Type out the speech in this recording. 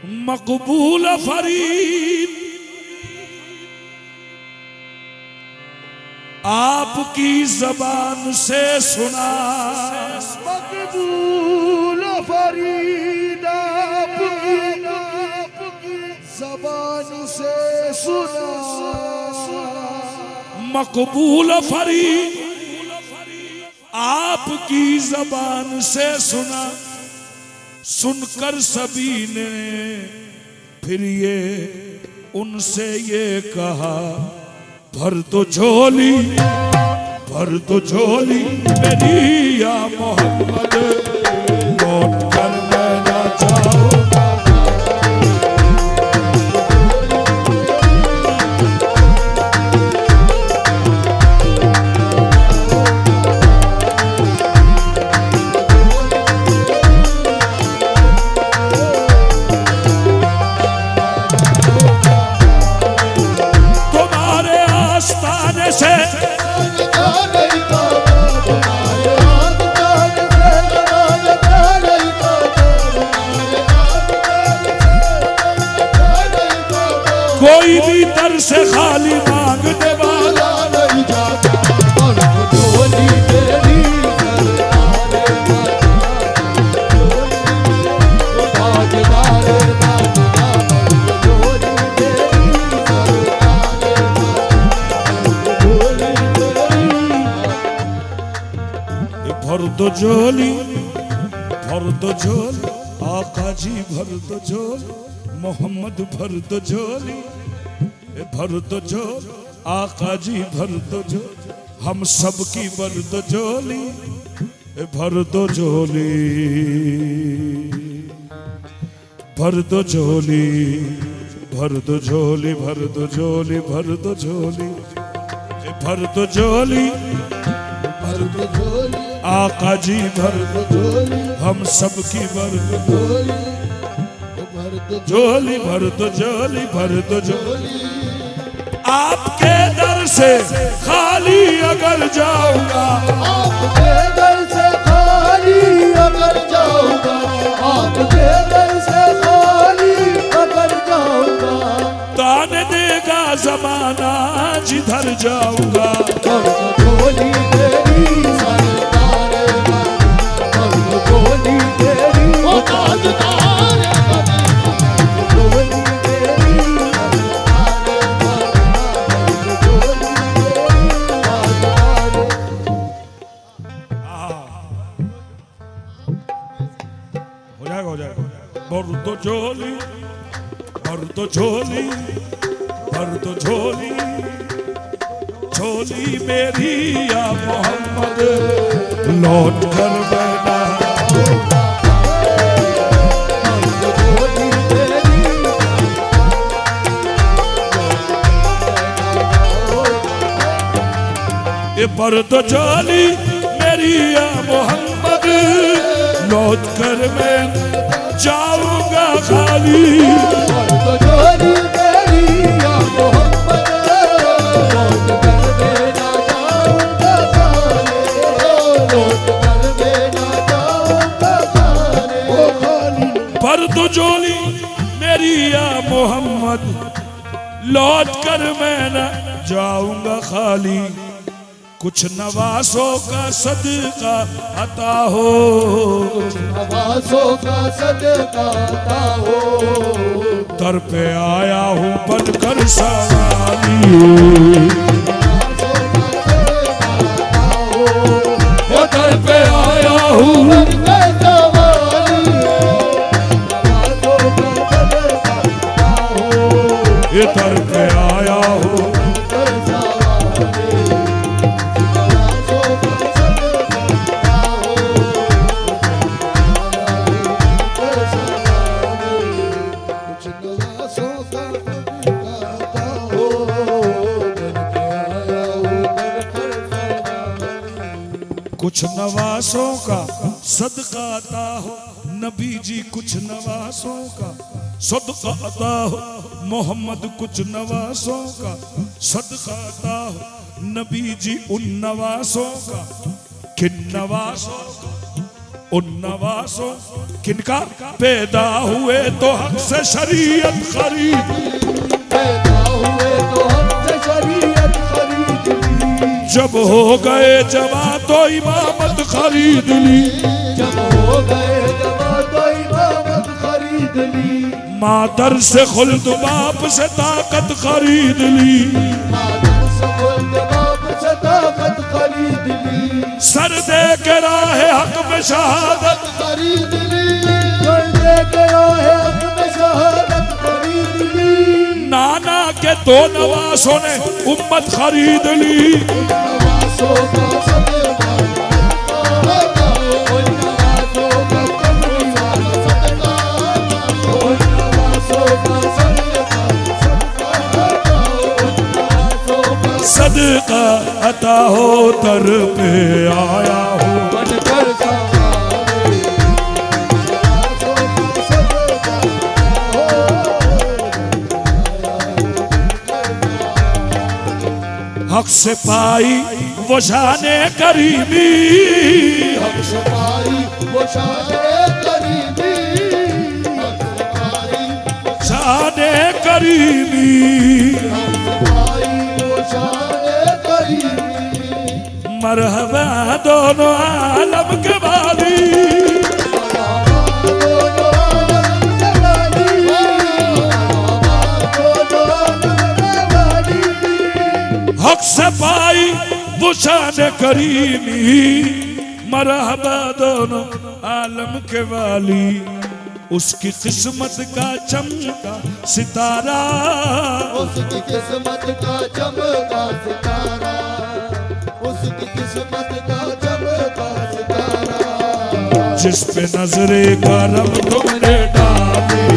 मकबूल फरीद आपकी जबान से सुना, मकबूल फरीद आपकी जबान से सुना, मकबूल फरीद आपकी जबान से सुना। सुनकर सभी ने फिर ये उनसे ये कहा, भर तो झोली मेरी या मोहम्मद, लौट कर मैं ना जाऊंगा। से कोई भी दर से खाली मांगने वाला नहीं जाता। भर दो झोली आका जी, भर दो झोली मोहम्मद, भर दो झोली आका जी, भर दो झोली हम सब की, भर दो झोली भर दो झोली, भर दो झोली, भर दो झोली, भर दो झोली, भर दो झोली, भर दो झोली, भर दो झोली आका जी, भर दो झोली हम सब की, भर दो झोली, भर दो झोली, भर दो झोली। आपके दर से खाली अगर जाऊंगा, आपके दर से खाली अगर जाऊंगा, आपके दर से खाली अगर जाऊंगा, ताने देगा जमाना जिधर जाऊंगा। झोली तेरी सरकार, झोली तेरी ताजदार, झोली तेरी हो जाएगा। भर दो झोली, भर दो झोली, भर दो झोली, झोली मेरी या मोहम्मद, लौट कर बैठा। ये भर दो झोली मेरी या मोहम्मद, लौट कर मैं जाऊंगा खाली। भर दो झोली मेरी या मोहम्मद, लौट कर मैं ना जाऊंगा खाली, लौट कर मैं ना जाऊंगा खाली। भर दो झोली मेरी या मोहम्मद, लौट कर मैं न जाऊंगा खाली। कुछ नवासों का सदका अता हो, कुछ नवासों का सदका अता हो, दर पे आया हूँ बनकर सवाली। वो दर पे आया हूँ बनकर सवाली, ये दर पे आया हूँ। कुछ नवासों का सदका अता हो, नबी जी कुछ नवासों का सदका अता हो, मोहम्मद कुछ नवासों का सदका अता हो, नबी जी उन नवासों का, किन नवासों का उन नवासों किनका पैदा हुए तो हक से शरीयत खरीद, पैदा हुए तो हमसे शरीयत खरीद ली, जब हो गए जवा तो इमामत खरीद ली, जब हो गए जमा तो इमामत खरीद ली, मादर से खुल्द बाप से ताकत खरीद ली, मादर से खुल्द बाप से ताकत खरीद ली, सर दे के राह हक में शहादत खरीद ली, कर दे गया है हक में शहादत खरीद ली, नाना के दो नवासों ने उम्मत खरीद ली। नवासों का सदका उन नवासों का कमरी वाला सदका, उन नवासों का सदका उन नवासों का सदका अता हो तर पे आया हो, बनकर सहारे, नवासों का सदका हक से पाई वो शाने करीमी, हक से पाई वो शाने करीमी, हक से पाई शाने करीमी, पाई वो शाने करीमी, मरहबा दोनों आलम के वाली, हक से पाई वो शाने करीमी, मरहबा दोनों आलम के वाली, उसकी किस्मत का चमका सितारा, उसकी किस्मत का चमका सितारा, उसकी किस्मत का चमका सितारा, जिस पे नजरे करम तुमने डाली,